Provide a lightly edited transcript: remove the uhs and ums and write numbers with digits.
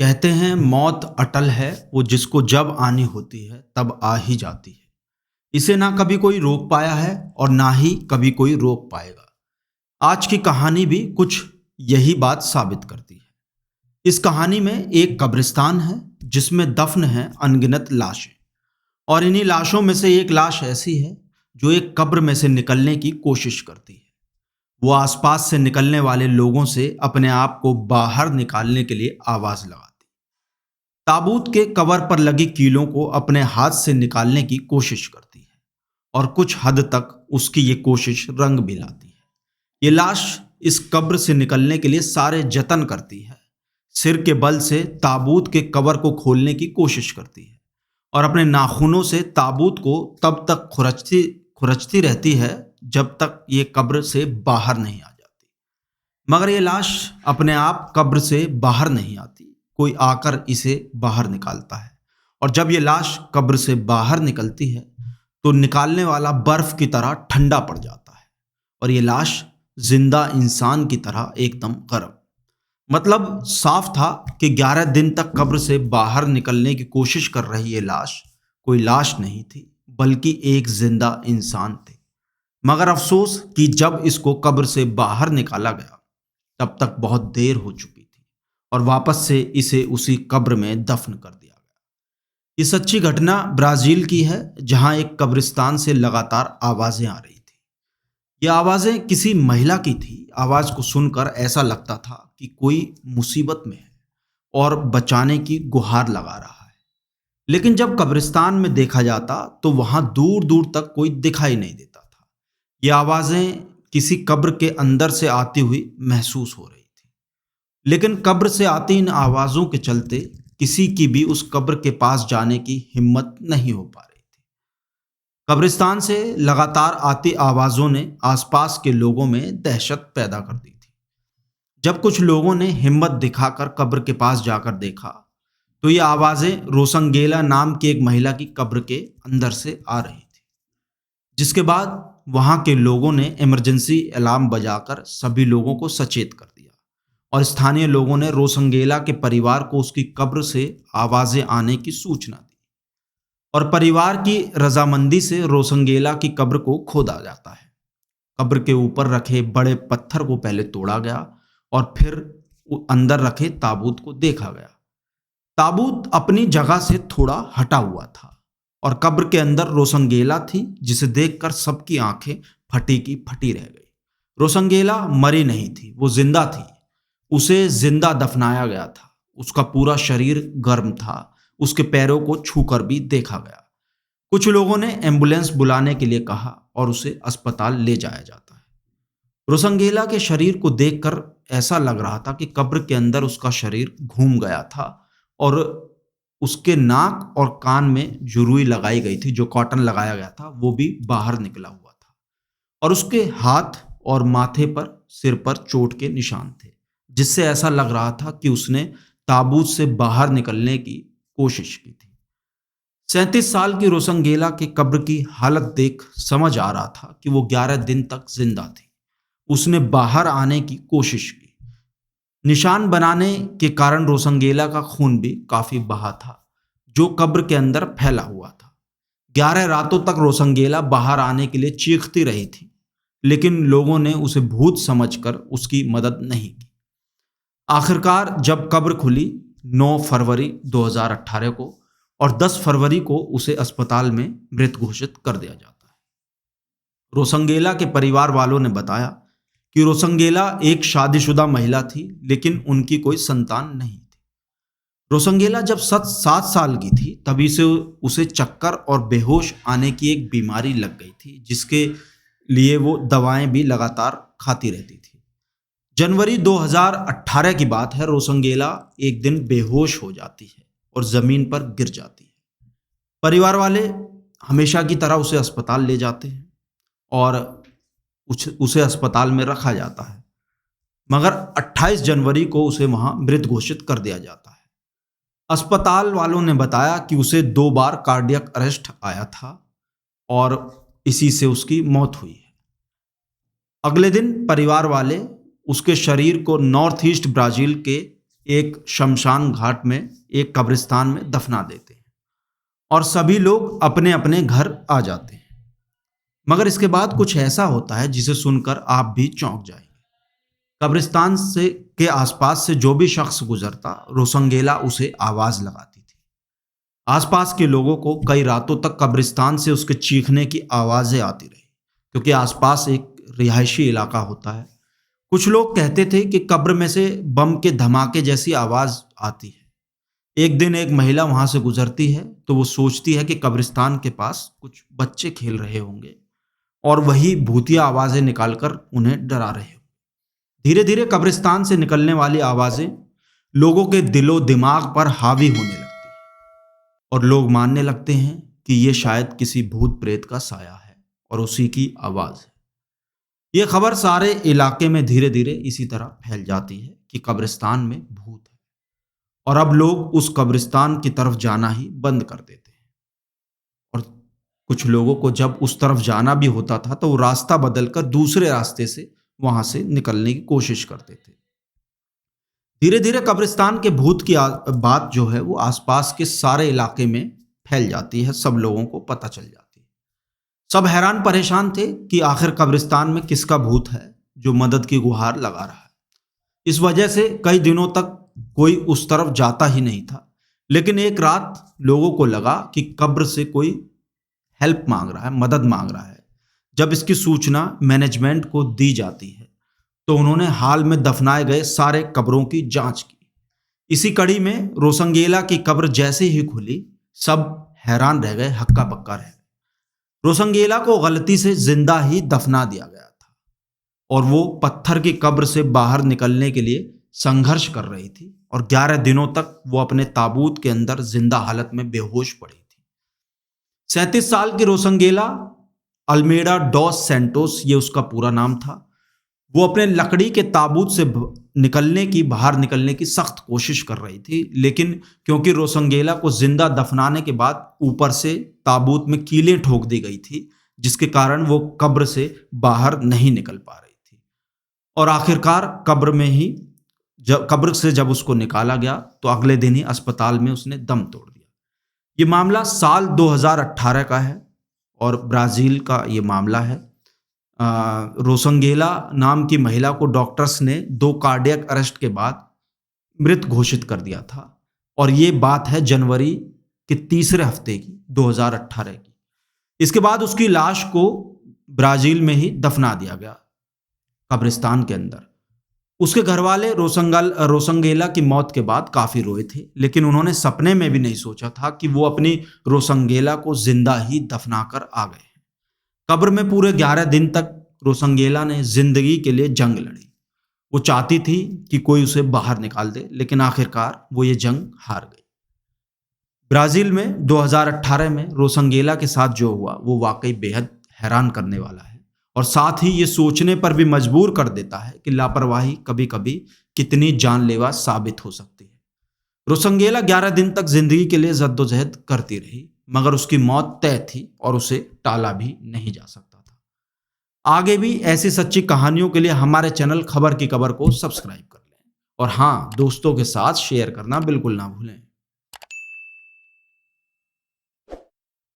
कहते हैं मौत अटल है, वो जिसको जब आनी होती है तब आ ही जाती है। इसे ना कभी कोई रोक पाया है और ना ही कभी कोई रोक पाएगा। आज की कहानी भी कुछ यही बात साबित करती है। इस कहानी में एक कब्रिस्तान है जिसमें दफन है अनगिनत लाशें, और इन्हीं लाशों में से एक लाश ऐसी है जो एक कब्र में से निकलने की कोशिश करती है। वो आसपास से निकलने वाले लोगों से अपने आप को बाहर निकालने के लिए आवाज लगाती, ताबूत के कवर पर लगी कीलों को अपने हाथ से निकालने की कोशिश करती है, और कुछ हद तक उसकी ये कोशिश रंग भी लाती है। ये लाश इस कब्र से निकलने के लिए सारे जतन करती है, सिर के बल से ताबूत के कवर को खोलने की कोशिश करती है, और अपने नाखूनों से ताबूत को तब तक खुरचती खुरचती रहती है जब तक ये कब्र से बाहर नहीं आ जाती। मगर ये लाश अपने आप कब्र से बाहर नहीं आती, कोई आकर इसे बाहर निकालता है। और जब ये लाश कब्र से बाहर निकलती है तो निकालने वाला बर्फ की तरह ठंडा पड़ जाता है, और ये लाश जिंदा इंसान की तरह एकदम गर्म। मतलब साफ था कि 11 दिन तक कब्र से बाहर निकलने की कोशिश कर रही ये लाश कोई लाश नहीं थी, बल्कि एक जिंदा इंसान थी। मगर अफसोस कि जब इसको कब्र से बाहर निकाला गया तब तक बहुत देर हो चुकी थी, और वापस से इसे उसी कब्र में दफन कर दिया गया। ये सच्ची घटना ब्राजील की है, जहां एक कब्रिस्तान से लगातार आवाजें आ रही थी। ये आवाजें किसी महिला की थी। आवाज को सुनकर ऐसा लगता था कि कोई मुसीबत में है और बचाने की गुहार लगा रहा है। लेकिन जब कब्रिस्तान में देखा जाता तो वहां दूर दूर तक कोई दिखाई नहीं देता था। ये आवाजें किसी कब्र के अंदर से आती हुई महसूस हो रही थी, लेकिन कब्र से आती इन आवाजों के चलते किसी की भी उस कब्र के पास जाने की हिम्मत नहीं हो पा रही थी। कब्रिस्तान से लगातार आती आवाजों ने आसपास के लोगों में दहशत पैदा कर दी थी। जब कुछ लोगों ने हिम्मत दिखाकर कब्र के पास जाकर देखा तो ये आवाजें रोसंगेला नाम की एक महिला की कब्र के अंदर से आ रही थी। जिसके बाद वहां के लोगों ने इमरजेंसी अलार्म बजाकर सभी लोगों को सचेत कर दिया, और स्थानीय लोगों ने रोसंगेला के परिवार को उसकी कब्र से आवाजें आने की सूचना दी, और परिवार की रजामंदी से रोसंगेला की कब्र को खोदा जाता है। कब्र के ऊपर रखे बड़े पत्थर को पहले तोड़ा गया और फिर अंदर रखे ताबूत को देखा गया। ताबूत अपनी जगह से थोड़ा हटा हुआ था, और कब्र के अंदर रोसंगेला थी, जिसे देखकर सबकी आंखें फटी की फटी रह गई। रोसंगेला मरी नहीं थी, वो जिंदा थी। उसे जिंदा दफनाया गया था। उसका पूरा शरीर गर्म था, उसके पैरों को छूकर भी देखा गया। कुछ लोगों ने एम्बुलेंस बुलाने के लिए कहा और उसे अस्पताल ले जाया जाता है। रोसंगेला के शरीर को देखकर ऐसा लग रहा था कि कब्र के अंदर उसका शरीर घूम गया था, और उसके नाक और कान में जो रुई लगाई गई थी, जो कॉटन लगाया गया था, वो भी बाहर निकला हुआ था, और उसके हाथ और माथे पर सिर पर चोट के निशान थे, जिससे ऐसा लग रहा था कि उसने ताबूत से बाहर निकलने की कोशिश की थी। 37 साल की रोसंगेला के कब्र की हालत देख समझ आ रहा था कि वो 11 दिन तक जिंदा थी। उसने बाहर आने की कोशिश की। निशान बनाने के कारण रोसंगेला का खून भी काफी बहा था, जो कब्र के अंदर फैला हुआ था। 11 रातों तक रोसंगेला बाहर आने के लिए चीखती रही थी, लेकिन लोगों ने उसे भूत समझकर उसकी मदद नहीं की। आखिरकार जब कब्र खुली 9 फरवरी 2018 को, और 10 फरवरी को उसे अस्पताल में मृत घोषित कर दिया जाता है। रोसंगेला के परिवार वालों ने बताया कि रोसंगेला एक शादीशुदा महिला थी, लेकिन उनकी कोई संतान नहीं थी। रोसंगेला जब 7 साल की थी तभी से उसे चक्कर और बेहोश आने की एक बीमारी लग गई थी, जिसके लिए वो दवाएं भी लगातार खाती रहती थी। जनवरी 2018 की बात है। रोसंगेला एक दिन बेहोश हो जाती है और जमीन पर गिर जाती है। परिवार वाले हमेशा की तरह उसे अस्पताल ले जाते हैं और उसे अस्पताल में रखा जाता है, मगर 28 जनवरी को उसे वहां मृत घोषित कर दिया जाता है। अस्पताल वालों ने बताया कि उसे 2 बार कार्डियक अरेस्ट आया था और इसी से उसकी मौत हुई है। अगले दिन परिवार वाले उसके शरीर को नॉर्थ ईस्ट ब्राजील के एक शमशान घाट में, एक कब्रिस्तान में दफना देते हैं और सभी लोग अपने अपने घर आ जाते हैं। मगर इसके बाद कुछ ऐसा होता है जिसे सुनकर आप भी चौंक जाएंगे। कब्रिस्तान से के आसपास से जो भी शख्स गुजरता, रोसंगेला उसे आवाज लगाती थी। आसपास के लोगों को कई रातों तक कब्रिस्तान से उसके चीखने की आवाजें आती रही, क्योंकि आसपास एक रिहायशी इलाका होता है। कुछ लोग कहते थे कि कब्र में से बम के धमाके जैसी आवाज आती है। एक दिन एक महिला वहां से गुजरती है तो वो सोचती है कि कब्रिस्तान के पास कुछ बच्चे खेल रहे होंगे और वही भूतिया आवाजें निकालकर उन्हें डरा रहे हो। धीरे धीरे कब्रिस्तान से निकलने वाली आवाजें लोगों के दिलो दिमाग पर हावी होने लगती हैं और लोग मानने लगते हैं कि ये शायद किसी भूत प्रेत का साया है और उसी की आवाज है। ये खबर सारे इलाके में धीरे धीरे इसी तरह फैल जाती है कि कब्रिस्तान में भूत है और अब लोग उस कब्रिस्तान की तरफ जाना ही बंद कर देते हैं। और कुछ लोगों को जब उस तरफ जाना भी होता था तो वो रास्ता बदलकर दूसरे रास्ते से वहां से निकलने की कोशिश करते थे। धीरे धीरे कब्रिस्तान के भूत की बात जो है वो आसपास के सारे इलाके में फैल जाती है, सब लोगों को पता चल जाती है। सब हैरान परेशान थे कि आखिर कब्रिस्तान में किसका भूत है जो मदद की गुहार लगा रहा है। इस वजह से कई दिनों तक कोई उस तरफ जाता ही नहीं था। लेकिन एक रात लोगों को लगा कि कब्र से कोई हेल्प मांग रहा है, मदद मांग रहा है। जब इसकी सूचना मैनेजमेंट को दी जाती है तो उन्होंने हाल में दफनाए गए सारे कब्रों की जांच की। इसी कड़ी में रोसंगेला की कब्र जैसे ही खुली, सब हैरान रह गए, हक्का बक्का रह गए। रोसंगेला को गलती से जिंदा ही दफना दिया गया था और वो पत्थर की कब्र से बाहर निकलने के लिए संघर्ष कर रही थी और 11 दिनों तक वो अपने ताबूत के अंदर जिंदा हालत में बेहोश पड़ी थी। 37 साल की रोसंगेला अल्मेडा डॉस सैंटोस, ये उसका पूरा नाम था। वो अपने लकड़ी के ताबूत से बाहर निकलने की सख्त कोशिश कर रही थी, लेकिन क्योंकि रोसंगेला को जिंदा दफनाने के बाद ऊपर से ताबूत में कीलें ठोक दी गई थी, जिसके कारण वो कब्र से बाहर नहीं निकल पा रही थी। और आखिरकार कब्र से जब उसको निकाला गया तो अगले दिन ही अस्पताल में उसने दम तोड़ दिया। ये मामला साल 2018 का है और ब्राजील का ये मामला है। रोसंगेला नाम की महिला को डॉक्टर्स ने 2 कार्डियक अरेस्ट के बाद मृत घोषित कर दिया था और ये बात है जनवरी के तीसरे हफ्ते की 2018 की। इसके बाद उसकी लाश को ब्राजील में ही दफना दिया गया कब्रिस्तान के अंदर। उसके घर वाले रोसंगेला की मौत के बाद काफी रोए थे, लेकिन उन्होंने सपने में भी नहीं सोचा था कि वो अपनी रोसंगेला को जिंदा ही दफना कर आ गए। कब्र में पूरे 11 दिन तक रोसंगेला ने जिंदगी के लिए जंग लड़ी। वो चाहती थी कि कोई उसे बाहर निकाल दे, लेकिन आखिरकार वो ये जंग हार गई। ब्राजील में 2018 में रोसंगेला के साथ जो हुआ वो वाकई बेहद हैरान करने वाला है और साथ ही ये सोचने पर भी मजबूर कर देता है कि लापरवाही कभी कभी कितनी जानलेवा साबित हो सकती है। रोसंगेला 11 दिन तक जिंदगी के लिए जद्दोजहद करती रही, मगर उसकी मौत तय थी और उसे टाला भी नहीं जा सकता था। आगे भी ऐसी सच्ची कहानियों के लिए हमारे चैनल खबर की खबर को सब्सक्राइब कर लें और हाँ, दोस्तों के साथ शेयर करना बिल्कुल ना भूलें।